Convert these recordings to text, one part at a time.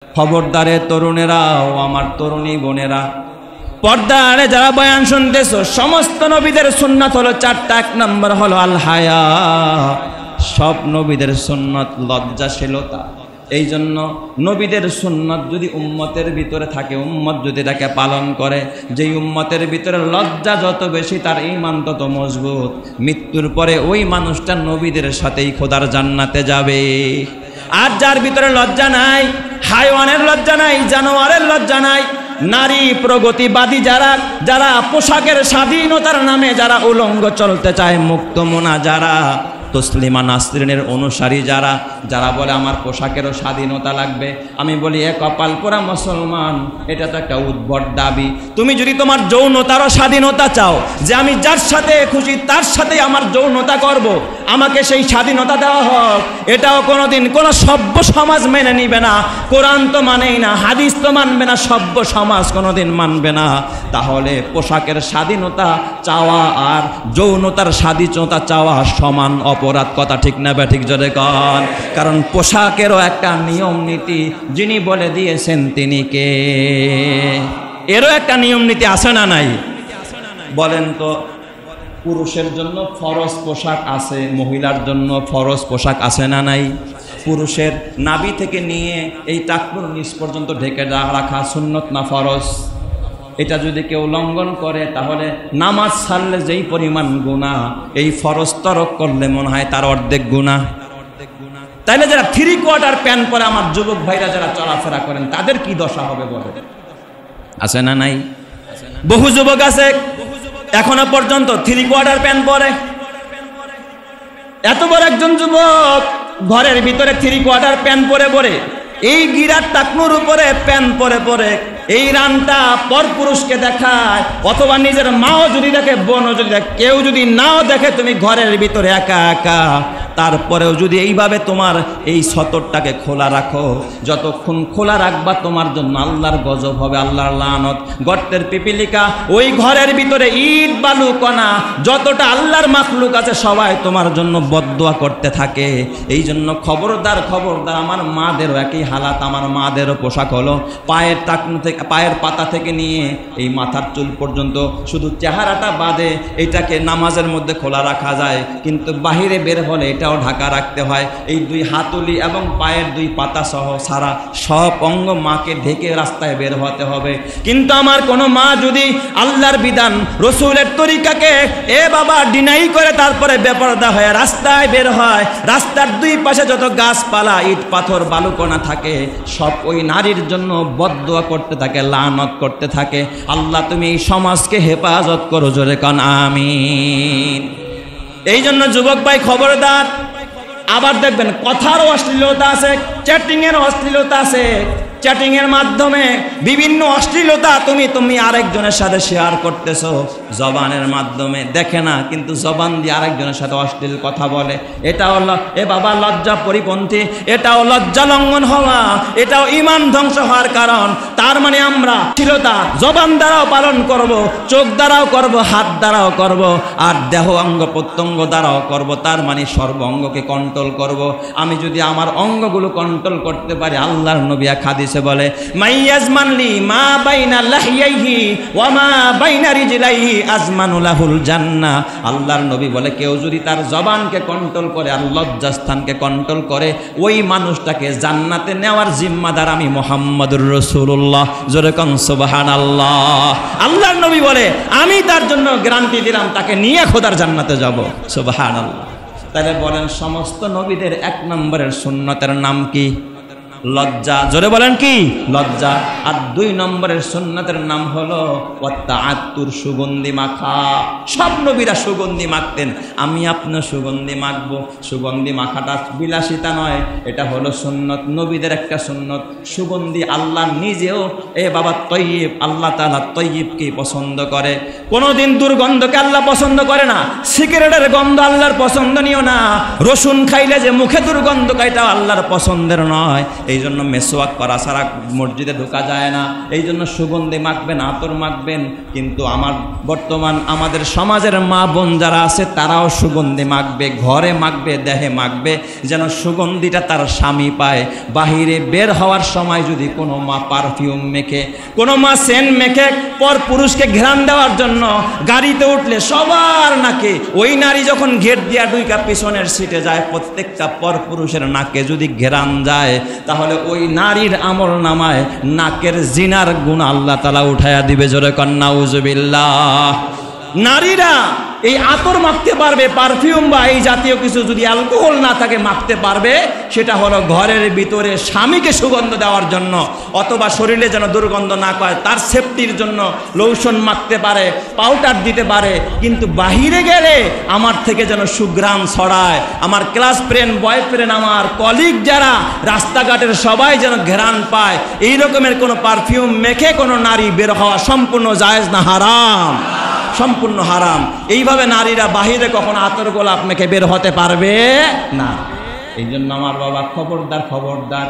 খবরদারে তরুণেরা ও আমার তরুণী বোনেরা, পর্দারে যারা বয়ান শুনতেছো, সমস্ত নবীদের সুন্নাত হলো চারটা। এক নম্বর হলো আল হায়া, সব নবীদের সুন্নাত লজ্জাশীলতা। এই জন্য নবীদের সুন্নাত যদি উম্মতের ভিতরে থাকে, উম্মত যদি এটাকে পালন করে, যেই উম্মতের ভিতরে লজ্জা যত বেশি তার ঈমান তত মজবুত। মৃত্যুর পরে ওই মানুষটা নবীদের সাথেই খোদার জান্নাতে যাবে। আর যার ভিতরে লজ্জা নাই, হাইওয়ানের লজ্জা নাই, জানোয়ারের লজ্জা নাই, নারী প্রগতিবাদী যারা, যারা পোশাকের স্বাধীনতার নামে যারা উলঙ্গ চলতে চায়, মুক্তমনা যারা, তসলিমা নাসরিনের অনুসারী যারা, যারা বলে আমার পোশাকেরও স্বাধীনতা লাগবে, আমি বলি এ কপাল পোড়া মুসলমান, এটা তো একটা উদ্ভট দাবি। তুমি যদি তোমার যৌনতারও স্বাধীনতা চাও, যে আমি যার সাথে খুশি তার সাথে আমার যৌনতা করব, আমাকে সেই স্বাধীনতা দেওয়া হোক, এটাও কোনোদিন কোনো সভ্য সমাজ মেনে নিবে না। কোরআন তো মানেই না, হাদিস তো মানবে না, সভ্য সমাজ কোনোদিন মানবে না। তাহলে পোশাকের স্বাধীনতা চাওয়া আর যৌনতার স্বাধীনতা চাওয়া সমান অপরাধ। কথা ঠিক না ব্যাঠিক জোরে কন? কারণ পোশাকেরও একটা নিয়ম নীতি যিনি বলে দিয়েছেন তিনি কে? এরও একটা নিয়ম নীতি আছে না নাই? বলেন তো, পুরুষের জন্য ফরজ পোশাক আছে, মহিলার জন্য ফরজ পোশাক আছে না নাই? পুরুষের নাভি থেকে নিয়ে এই টাকনুর নিচ পর্যন্ত ঢেকে রাখা সুন্নত না ফরজ? এটা যদি কেউ লঙ্ঘন করে তাহলে নামাজ ছাড়লে যেই পরিমাণ গুনাহ, এই ফরজ তরক করলে মনে হয় তার অর্ধেক গুনাহ। তাইলে যারা 3/4 প্যান্ট পরে আমার যুবক ভাইরা যারা চলাফেরা করেন তাদের কি দশা হবে বলে? আছে না নাই? বহু যুবক আছে এখনো পর্যন্ত 3/4 প্যান্ট পরে। এত বড় একজন যুবক ঘরের ভিতরে 3/4 প্যান্ট পরে পরে, এই গিরার টাকনুর উপরে প্যান্ট পরে পরে এই রানটা পরপুরুষকে দেখায়, অথবা নিজের মাও যদি দেখে, বোনও যদি দেখে, কেউ যদি নাও দেখে, তুমি ঘরের ভিতরে একা একা, তারপরেও যদি এইভাবে তোমার এই সতরটাকে খোলা রাখো, যতক্ষণ খোলা রাখবা তোমার জন্য আল্লাহর গজব হবে, আল্লাহর লানত। গর্তের পিপিলিকা, ওই ঘরের ভিতরে ইট বালু কণা যতটা আল্লাহর মাখলুক আছে সবাই তোমার জন্য বদদোয়া করতে থাকে। এই জন্য খবরদার খবরদার, আমার মাদেরও একই হালাত। আমার মাদেরও পোশাক হলো পায়ের টাকনু থেকে, পায়ের পাতা থেকে নিয়ে এই মাথার চুল পর্যন্ত, শুধু চেহারাটা বাদে এটাকে নামাজের মধ্যে খোলা রাখা যায়, কিন্তু বাহিরে বের হলে এটাও ঢাকা রাখতে হয়। এই 2 হাতুলি এবং পায়ের 2 পাতা সহ সারা সব অঙ্গ মাকে ঢেকে রাস্তায় বের হতে হবে। কিন্তু আমার কোনো মা যদি আল্লাহর বিধান রসুলের তরিকাকে বাবা ডিনাই করে তারপরে বেপরদা হয়ে রাস্তায় বের হয়, রাস্তার 2 পাশে যত গাছপালা, ইট পাথর বালুকণা থাকে, সব ওই নারীর জন্য বদদোয়া করতে থাকে, লানত করতে থাকে। আল্লাহ তুমি এই সমাজকে হেফাজত করো, জোরে কান আমিন। এই জন্য যুবক ভাই খবরদার। আবার দেখবেন কথারও অশ্লীলতা আছে, চ্যাটিংয়েরও অশ্লীলতা আছে। চ্যাটিংয়ের মাধ্যমে বিভিন্ন অশ্লীলতা তুমি আরেকজনের সাথে শেয়ার করতেছো জবানের মাধ্যমে, দেখে না কিন্তু জবান দিয়ে আরেকজনের সাথে অশ্লীল কথা বলে। এটাও বাবা লজ্জা পরিপন্থী, এটাও লজ্জা লঙ্ঘন হওয়া, এটাও ঈমান ধ্বংস হওয়ার কারণ। তার মানে আমরা অশ্লীলতা জবান দ্বারাও পালন করব, চোখ দ্বারাও করব, হাত দ্বারাও করব, আর দেহ অঙ্গ প্রত্যঙ্গ দ্বারাও করব। তার মানে সর্ব অঙ্গকে কন্ট্রোল করব। আমি যদি আমার অঙ্গগুলো কন্ট্রোল করতে পারি, আল্লাহর নবী হাদিসে বলে মাইয়াজমানলি মা বাইনা লাহিয়াইহি ওয়া মা বাইনা রিজলাইহি আজমানু লাহুল জান্নাহ। আল্লাহর নবী বলে কেউ যদি তার জবানকে কন্ট্রোল করে আর লজ্জাস্থানকে কন্ট্রোল করে, ওই মানুষটাকে জান্নাতে নেওয়ার জিম্মাদার আমি মুহাম্মদুর রাসূলুল্লাহ। জোরে কোন সুবহানাল্লাহ। আল্লাহর নবী বলে আমি তার জন্য গ্যারান্টি দিলাম, তাকে নিয়ে খোদার জান্নাতে যাব। সুবহানাল্লাহ। তাহলে বলেন সমস্ত নবীদের 1 নম্বরের সুন্নতের নাম কি? লজ্জা। জোরে বলেন কি? লজ্জা। আর 2 নম্বরের সুন্নতের নাম হলো ওয়াত্তাআত্তুর, সুগন্ধি মাখা। সব নবীরা সুগন্ধি মাখতেন, আমি আপনার সুগন্ধি মাখবো। সুগন্ধি মাখাটা বিলাসিতা নয়, এটা হলো সুন্নত, নবীদের একটা সুন্নত। সুগন্ধি আল্লাহ নিজেও বাবা তয়্যিব, আল্লাহ তাআলা তয়্যিবকে পছন্দ করে। কোনোদিন দুর্গন্ধকে আল্লাহ পছন্দ করে না। সিগারেটের গন্ধ আল্লাহর পছন্দনীয় না। রসুন খাইলে যে মুখে দুর্গন্ধ, এটা আল্লাহর পছন্দের নয়। এই জন্য মেসওয়াক করা ছাড়া মসজিদে ঢোকা যায় না। এই জন্য সুগন্ধি মাখবেন, আতর মাখবেন। কিন্তু বর্তমান আমাদের সমাজের মা বোন যারা আছে তারাও সুগন্ধি মাখবে, ঘরে মাখবে, দেহে মাখবে, যেন সুগন্ধিটা তার স্বামী পায়। বাহিরে বের হওয়ার সময় যদি কোনো মা পারফিউম মেখে, কোনো মা সেন্ট মেখে পর পুরুষকে ঘ্রাণ দেওয়ার জন্য গাড়িতে উঠলে সবার নাকে, ওই নারী যখন গেট দিয়া ঢুইকা পিছনের সিটে যায়, প্রত্যেকটা পর পুরুষের নাকে যদি ঘ্রাণ যায়, তাহলে ওই নারীর আমল নামায় নাকের জিনার গুণ আল্লাহ তাআলা উঠায়া দিবে। জোরে কন নাউজুবিল্লাহ। নারীরা এই আতর মাখতে পারবে, পারফিউম বা এই জাতীয় কিছু যদি অ্যালকোহল না থাকে মাখতে পারবে, সেটা হলো ঘরের ভিতরে স্বামীকে সুগন্ধ দেওয়ার জন্য, অথবা শরীরে যেন দুর্গন্ধ না পায় তার সেফটির জন্য লোশন মাখতে পারে, পাউডার দিতে পারে। কিন্তু বাহিরে গেলে আমার থেকে যেন সুঘ্রাণ ছড়ায়, আমার ক্লাস ফ্রেন্ড, বয়ফ্রেন্ড, আমার কলিগ যারা রাস্তাঘাটের সবাই যেন ঘ্রাণ পায়, এই রকমের কোনো পারফিউম মেখে কোনো নারী বের হওয়া সম্পূর্ণ জায়েজ না হারাম? সম্পূর্ণ হারাম। এইভাবে নারীরা বাহিরে কখনো আতর গোলাপ মেখে বের হতে পারবে না। এই জন্য আমার বাবা খবরদার, খবরদার,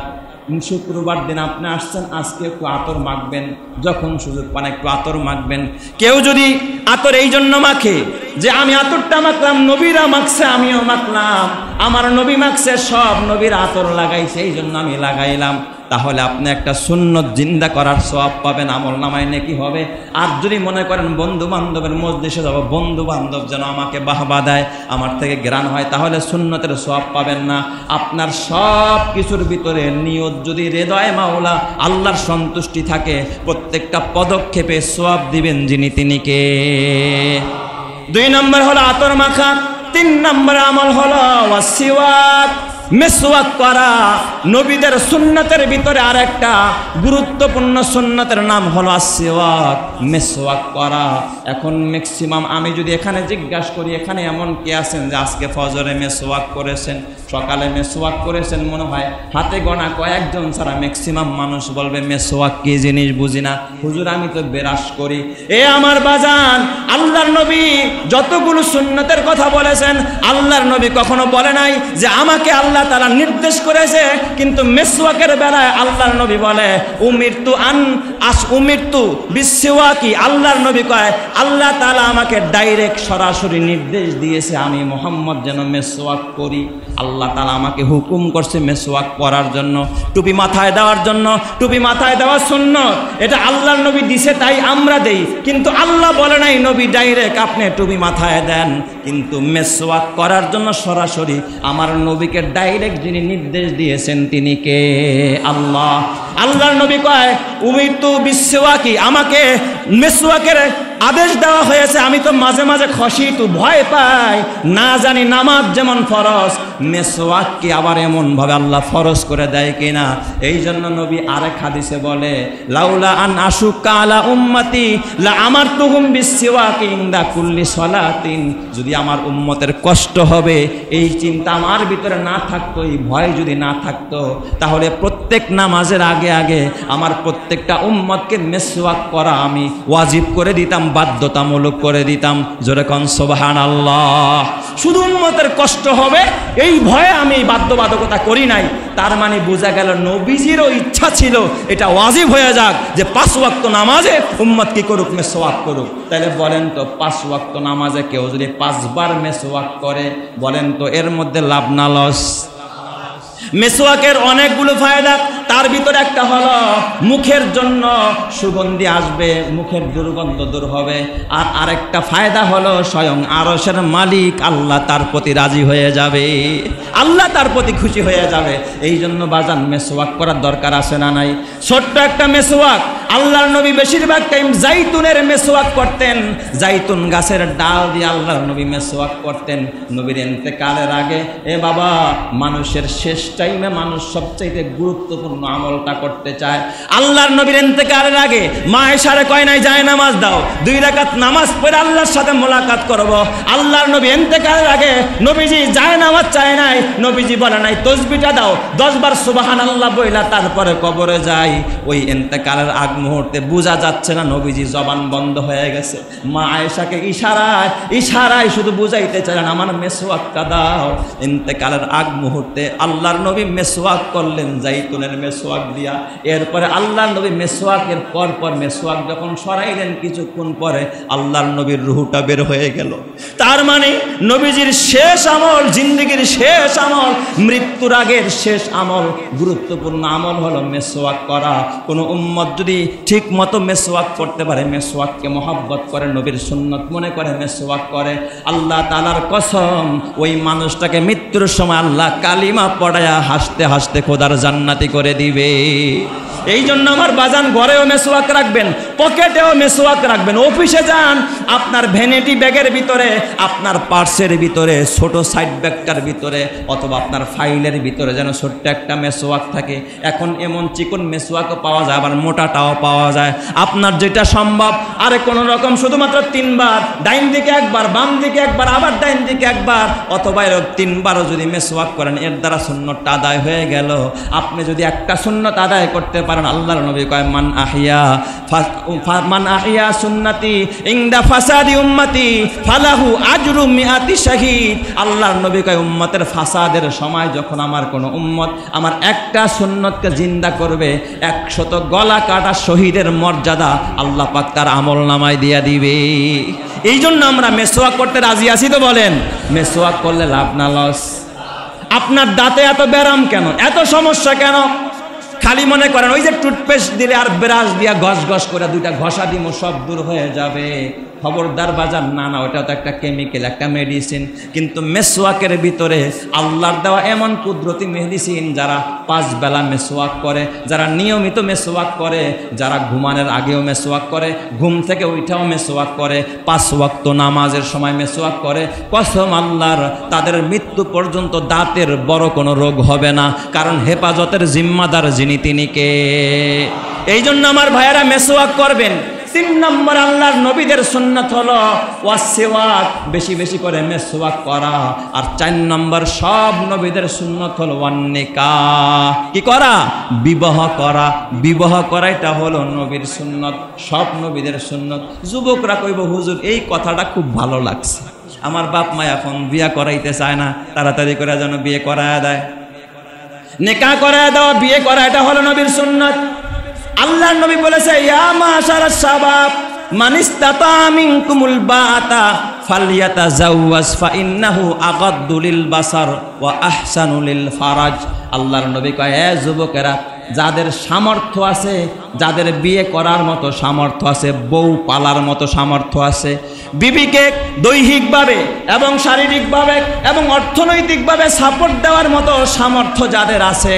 শুক্রবার দিন আপনি আসছেন, আজকে একটু আতর মাখবেন, যখন সুযোগ পান একটু আতর মাখবেন। কেউ যদি আতর এই জন্য মাখে যে আমি আতরটা মাখলাম, নবীরা মাখছে আমিও মাখলাম, আমার নবী মাখছে, সব নবীর আতর লাগাইছে এই জন্য আমি লাগাইলাম, তাহলে আপনি একটা সুন্নত জিন্দা করার সওয়াব পাবেন, আমল নামায় নেকি হবে। আর যদি মনে করেন বন্ধু বান্ধবের মজলিসে যাব, বন্ধু বান্ধব যেন আমাকে বাহবা দেয়, আমার থেকে ঘ্রাণ হয়, তাহলে সুন্নতের সওয়াব পাবেন না। আপনার সব কিছুর ভিতরে নিয়ত যদি হৃদয় মাওলা আল্লাহর সন্তুষ্টি থাকে, প্রত্যেকটা পদক্ষেপে সওয়াব দিবেন যিনি তিনিকে। 2 নম্বর হলো আতর মাখা। 3 নম্বর আমল হলো ওয়াসিওয়াক, মেসওয়াক করা। নবীদের সুন্নতের ভিতরে আরেকটা গুরুত্বপূর্ণ সুন্নতের নাম হলো আসওয়াক, মেসওয়াক করা। এখন ম্যাক্সিমাম আমি যদি এখানে জিজ্ঞাসা করি, এখানে এমন কে আছেন যে আজকে ফজরে মেসওয়াক করেছেন, সকালে মেসওয়াক করেছেন? মনে হয় হাতে গোনা কয়েকজন ছাড়া ম্যাক্সিমাম মানুষ বলবে মেসওয়াক কি জিনিস বুঝি না, হুজুর আমি তো বেরাস করি। এ আমার বাজান, আল্লাহর নবী যতগুলো সুন্নতের কথা বলেছেন, আল্লাহর নবী কখনো বলে নাই যে আমাকে আল্লাহ তাআলা নির্দেশ করেছে। কিন্তু মেসওয়াকের বেলায় আল্লাহর নবী বলে উমিরতু বিসওয়াকি, আল্লাহর নবী কয় আল্লাহ তাআলা আমাকে ডাইরেক্ট সরাসরি নির্দেশ দিয়েছে আমি মুহাম্মদ যেন মেসওয়াক করি। আল্লাহ তাআলা আমাকে হুকুম করছে মেসওয়াক করার জন্য, টুপি মাথায় দেওয়ার জন্য। টুপি মাথায় দেওয়া সুন্নত, এটা আল্লাহর নবী দিছে তাই আমরা দেই, কিন্তু আল্লাহ বলে নাই নবী ডাইরেক্ট আপনি টুপি মাথায় দেন। কিন্তু মেসওয়াক করার জন্য সরাসরি আমার নবীকে ডাইরেক্ট যিনি নির্দেশ দিয়েছেন তিনি কে? আল্লাহ। আল্লাহর নবী কয় উমিরতু বিসওয়াকি, আমাকে মেসওয়াকের আদেশ দেওয়া হয়েছে। আমি তো মাঝে মাঝে খসি, তো ভয় পাই, না জানি নামাজ যেমন ফরজ, মেসওয়াককে আবার এমনভাবে আল্লাহ ফরজ করে দেয় কিনা। এই জন্য নবী আরেক হাদিসে বলে লাউলা আন আশুক্কা আলা উম্মতি লা আমারতুহুম বিসওয়াকি ইনদা কুল্লি সলাতিন, যদি আমার উম্মতের কষ্ট হবে এই চিন্তা আমার ভিতরে না থাকতো, এই ভয় যদি না থাকতো, তাহলে প্রত্যেক নামাজের আগে আগে আমার প্রত্যেকটা উম্মতকে মেসওয়াক করা আমি ওয়াজিব করে দিতাম, বাধ্যতামূলক করে দিতাম। জোরে কোন সুবহানাল্লাহ। শুধু উম্মতের কষ্ট হবে এই ভয়ে আমি বাধ্যবাধকতা করি নাই। তার মানে বোঝা গেল নবীজিরও ইচ্ছা ছিল এটা ওয়াজিব হয়ে যাক যে 5 ওয়াক্ত নামাজে উম্মত কি করুক, মেসওয়াক করুক। তাহলে বলেন তো 5 ওয়াক্ত নামাজে কেউ যদি 5 বার মেসওয়াক করে, বলেন তো এর মধ্যে লাভ না লস? মেসওয়াকের অনেকগুলো ফায়দা, তার ভিতরে একটা হলো মুখের জন্য সুগন্ধি আসবে, মুখের দুর্গন্ধ দূর হবে। আর আরেকটা ফায়দা হলো স্বয়ং আরশের মালিক আল্লাহ তার প্রতি রাজি হয়ে যাবে, আল্লাহ তার প্রতি খুশি হয়ে যাবে। এই জন্য বাজান মেসওয়াক করার দরকার আছে না নাই? ছোট্ট একটা মেসওয়াক, আল্লাহর নবী বেশিরভাগ টাইম জাইতুনের মেসওয়াক করতেন, জাইতুন গাছের ডাল দিয়ে আল্লাহর নবী মেসওয়াক করতেন নবীর ইন্তেকালের আগে। এ বাবা, মানুষের শেষ টাইমে মানুষ সবচাইতে গুরুত্বপূর্ণ আমলটা করতে চায়। আল্লাহর নবীর ইন্তেকালের আগে মা আয়েশারে কয় নাই যায় নামাজ দাও, 2 রাকাত নামাজ পড়ে আল্লাহর সাথে মোলাকাত করব। আল্লাহর নবী ইন্তেকালের আগে নবীজি যায় নামাজ চায় নাই, নবীজি বলে নাই তসবিহটা দাও, 10 বার সুবহানাল্লাহ বইলা তারপরে কবরে যাই। ওই ইন্তেকালের আগ মুহূর্তে বোঝা যাচ্ছে না নবীজি জবান বন্ধ হয়ে গেছে। মা আয়েশাকে ইশারায় শুধু বুঝাইতে চাইলেন আমার মেসওয়াকটা দাও। ইন্তেকালের আগ মুহূর্তে আল্লাহর নবী মেসওয়াক করলেন জাইতুনের মেসওয়াক দিয়া। এরপরে আল্লাহর নবী মেসওয়াকের পর মেসওয়াক যখন সরাইলেন কিছুক্ষণ পরে আল্লাহর নবীর রূহটা বের হয়ে গেল। তার মানে নবীজির শেষ আমল, জিন্দেগির শেষ আমল, মৃত্যুর আগের শেষ আমল, গুরুত্বপূর্ণ আমল হলো মেসওয়াক করা। কোনো উম্মত যদি ঠিক মতো মেসওয়াক করতে পারে, মেসওয়াককে মহব্বত করে, নবীর সুন্নত মনে করে মেসওয়াক করে, আল্লাহ তাআলার কসম ওই মানুষটাকে মৃত্যুর সময় আল্লাহ কালিমা পড়ায়া হাসতে হাসতে খোদার জান্নাতি করে দিবে। এই জন্য আমার বাজান ঘরেও মেসওয়াক রাখবেন, পকেটেও মেসওয়াক রাখবেন। অফিসে যান, আপনার ভ্যানিটি ব্যাগের ভিতরে, আপনার পার্সের ভিতরে, ছোট সাইড ব্যাগটার ভিতরে অথবা আপনার ফাইলের ভিতরে যেন ছোট্ট একটা মেসওয়াক থাকে। এখন এমন চিকন মেসওয়াকও পাওয়া যায়, আবার মোটাটাও পাওয়া যায়। আপনার যেটা সম্ভব, আরে কোনো রকম শুধুমাত্র 3 বার, ডাইন দিকে একবার, বাম দিকে একবার, আবার ডাইন দিকে একবার, অথবা এর 3 বারও যদি মেসওয়াক করেন, এর দ্বারা সুন্নতটা আদায় হয়ে গেল। আপনি যদি একটা সুন্নত আদায় করতে পারেন, আল্লাহর নবী কয় মান আহিয়া সুন্নতি ইনদা ফাসাদি উম্মতি ফালাহু আজরু মিআতি শাহীদ। আল্লাহর নবী কয় উম্মতের ফাসাদের সময় যখন আমার কোন উম্মত আমার একটা সুন্নতকে জিন্দা করবে, 100 গলা কাটা শহীদের মর্যাদা আল্লাহ পাক তার আমলনামায় দিয়া দিবে। এই জন্য আমরা মেসওয়াক করতে রাজি আছি তো? বলেন, মেসওয়াক করলে লাভ না লস? আপনার দাঁতে এত ব্যারাম কেন, এত সমস্যা কেন? খালি মনে করেন ওই যে টুথপেস্ট দিলে আর ব্রাশ দিয়া ঘষ করে 2টা ঘষা দিব সব দূর হয়ে যাবে। খবরদার বাজার, না না, ওটা তো একটা কেমিক্যাল, একটা মেডিসিন। কিন্তু মেসওয়াকের ভিতরে আল্লাহর দেওয়া এমন কুদরতি মেডিসিন। যারা 5 বেলা মেসওয়াক করে, যারা নিয়মিত মেসওয়াক করে, যারা ঘুমানোর আগেও মেসওয়াক করে, ঘুম থেকে উঠাও মেসওয়াক করে, 5 ওয়াক্ত নামাজের সময় মেসওয়াক করে, কসম আল্লাহর, তাদের মৃত্যু পর্যন্ত দাঁতের বড় কোনো রোগ হবে না। কারণ হেফাজতের জিম্মাদার যিনি, তিনি কে? এই জন্য আমার ভাইয়েরা মেসওয়াক করবেন। 3 নম্বর আল্লাহর নবীদের সুন্নাত হলো ওয়াসওয়াক, বেশি বেশি করে মেসওয়াক করা। আর 4 নম্বর সব নবীদের সুন্নাত হলো ওয়ান্নিকাহ, কি করা? বিবাহ করা। বিবাহ করা এটা হলো নবীর সুন্নাত, সব নবীদের সুন্নাত। যুবকরা কইব হুজুর এই কথাটা খুব ভালো লাগছে, আমার বাপ মা এখন বিয়ে করাইতে চায় না, তাড়াতাড়ি করে যেন বিয়ে করায় দেয়। নিকাহ করায় দেওয়া, বিয়ে করা, এটা হলো নবীর সুন্নাত। আল্লাহর নবী বলেছে ইয়া মাশারাস শাবাব মান ইসতাতা মিনকুমুল বাআতা ফালইয়াতাজাওয়াজ ফাইন্নাহু আগাদ্দু লিল বাসার ওয়া আহসানু লিল ফারাজ। আল্লাহর নবী কয়, এ যুবকেরা, যাদের সামর্থ্য আছে, যাদের বিয়ে করার মতো সামর্থ্য আছে, বউ পালার মতো সামর্থ্য আছে, বিবিকে দৈহিকভাবে এবং শারীরিকভাবে এবং অর্থনৈতিকভাবে সাপোর্ট দেওয়ার মতো সামর্থ্য যাদের আছে,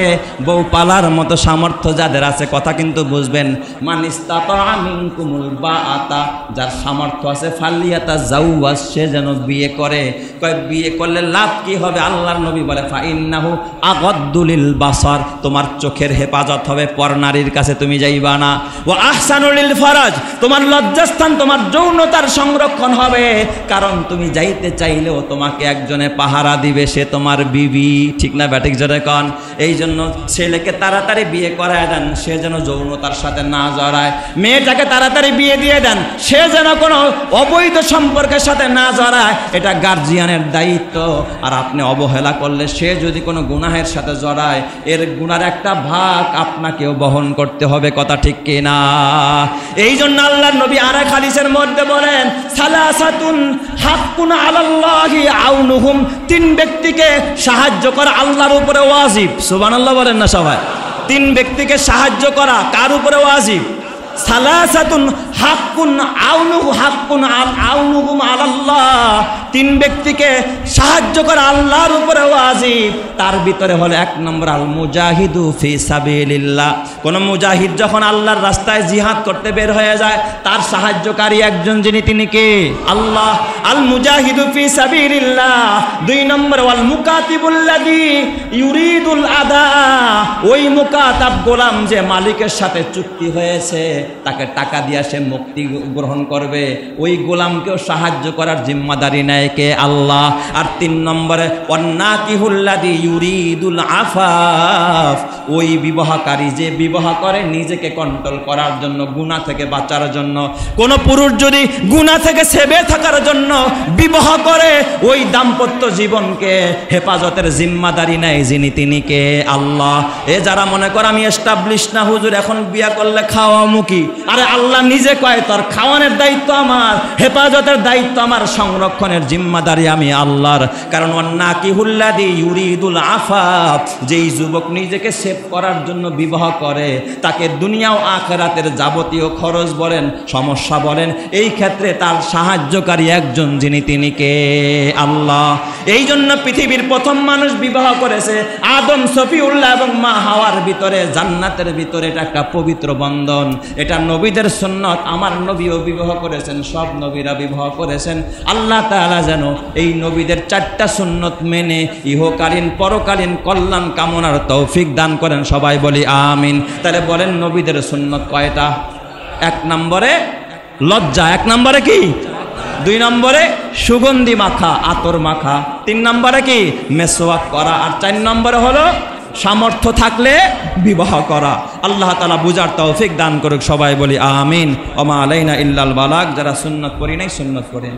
বউ পালার মতো সামর্থ্য যাদের আছে, কথা কিন্তু বুঝবেন, মান ইসতাতা মিনকুমুল বাআতা, যার সামর্থ্য আছে, ফালইয়াতাজাওয়াজ, সে যেন বিয়ে করে। কয় বিয়ে করলে লাভ কি হবে? আল্লাহর নবী বলে ফাইন্নাহু আগাদ্দু লিল বাসার, তোমার চোখের হেফাজত হবে, পর নারীর কাছে তুমি যাইবা না। ওয়া আহসানু লিল ফারাজ, তোমার লজ্জাস্থান, তোমার যৌনতার সংরক্ষণ হবে। কারণ তুমি যাইতে চাইলেও তোমাকে একজনে পাহারা দিবে, সে তোমার বিবি, ঠিক না ব্যাটিক জোরে কন? এই জন্য ছেলেকে তাড়াতাড়ি বিয়ে করায় দেন, সে যেন যৌনতার সাথে না জড়ায়। মেয়েটাকে তাড়াতাড়ি বিয়ে দিয়ে দেন, সে যেন কোনো অবৈধ সম্পর্কের সাথে না জড়ায়। এটা গার্জিয়ানের দায়িত্ব। আর আপনি অবহেলা করলে, সে যদি কোনো গুনাহের সাথে জড়ায়, এর গুনার একটা ভাগ আপনাকেও বহন করতে হবে, কথা ঠিক কিনা? এই জন্য আল্লাহর নবী আরেক হাদিসের মধ্যে বলেন সালাসাতুন হাক্কুন আলাল্লাহি আউনুহুম, 3 ব্যক্তিকে সাহায্য করা আল্লাহর উপরে ওয়াজিব। সুবহানাল্লাহ বলেন না সবাই? 3 ব্যক্তিকে সাহায্য করা কার উপরে ওয়াজিব? সালাসাতুন হাক্কুন আউনুহুম আলাল্লাহ, 3 ব্যক্তিকে সাহায্য করা আল্লাহর উপরে ওয়াজিব। তার ভিতরে হলো 1 নম্বর আল মুজাহিদু ফি সাবিলিল্লাহ। কোন মুজাহিদ যখন আল্লাহর রাস্তায় জিহাদ করতে বের হয়ে যায়, তার সাহায্যকারী একজন যিনি, তিনি কে? আল্লাহ। আল মুজাহিদু ফি সাবিলিল্লাহ। 2 নম্বর ওয়াল মুকাতিবুল্লাযী ইউরিদুল আদা, ওই মুকাতাব গোলাম যে মালিকের সাথে চুক্তি হয়েছে, তাকে টাকা দিয়া সে মুক্তি গ্রহণ করবে, ওই গোলামকেও সাহায্য করার জিম্মাদারি নেয় কে? আল্লাহ। আর 3 নম্বরে ওয়ান্নাকিহুল্লাযী ইউরিদুল আফাফ, ওই বিবাহকারী যে বিবাহ করে নিজেকে কন্ট্রোল করার জন্য, গুনাহ থেকে বাঁচার জন্য। কোন পুরুষ যদি গুনাহ থেকে সেবে থাকার জন্য বিবাহ করে, ওই দাম্পত্য জীবনকে হেফাজতের জিম্মাদারি নেয় যিনি, তিনি কে? আল্লাহ। এ যারা মনে করে আমি এস্টাবলিশ না হুজুর, এখন বিয়া করলে খাওয়া মুখী, আরে আল্লাহ নিজে কয় তোর খাওয়ানোর দায়িত্ব আমার, হেফাজতের দায়িত্ব আমার, সংরক্ষণের জিম্মাদারি আমি আল্লাহর। কারণ ওয়ান্নাকিহুল্লাযী ইউরিদুল আফাফ, যেই যুবক নিজেকে সেভ করার জন্য বিবাহ করে, তাকে দুনিয়া ও আখিরাতের যাবতীয় খরচ বলেন, সমস্যা বলেন, এই ক্ষেত্রে তার সাহায্যকারী একজন যিনি, তিনি কে? আল্লাহ। এই জন্য পৃথিবীর প্রথম মানুষ বিবাহ করেছে আদম, সফিউল্লাহ এবং মা হাওয়ার ভিতরে, জান্নাতের ভিতরে। এটা একটা পবিত্র বন্ধন, এটা নবীদের সুন্নত। আমার নবীও বিবাহ করেছেন, সব নবীরা বিবাহ করেছেন। আল্লাহ তাআলা যেন এই নবীদের 4টা সুন্নত মেনে ইহকালীন পরকালীন কল্যাণ কামনার তৌফিক দান করেন। সবাই বলি আমিন। তাহলে বলেন নবীদের সুন্নত কয়টা? 1 নম্বরে লজ্জা, 1 নম্বরে কি? 2 নম্বরে সুগন্ধি মাখা, আতর মাখা। 3 নম্বরে কি? মেসওয়াক করা। আর 4 নম্বরে হলো সামর্থ্য থাকলে বিবাহ করা। আল্লাহ তাআলা বুঝার তৌফিক দান করুক। সবাই বলি আমিন। ওয়া মা আলাইনা ইল্লাল বালাগ। যারা সুন্নত করি নাই সুন্নত করেন।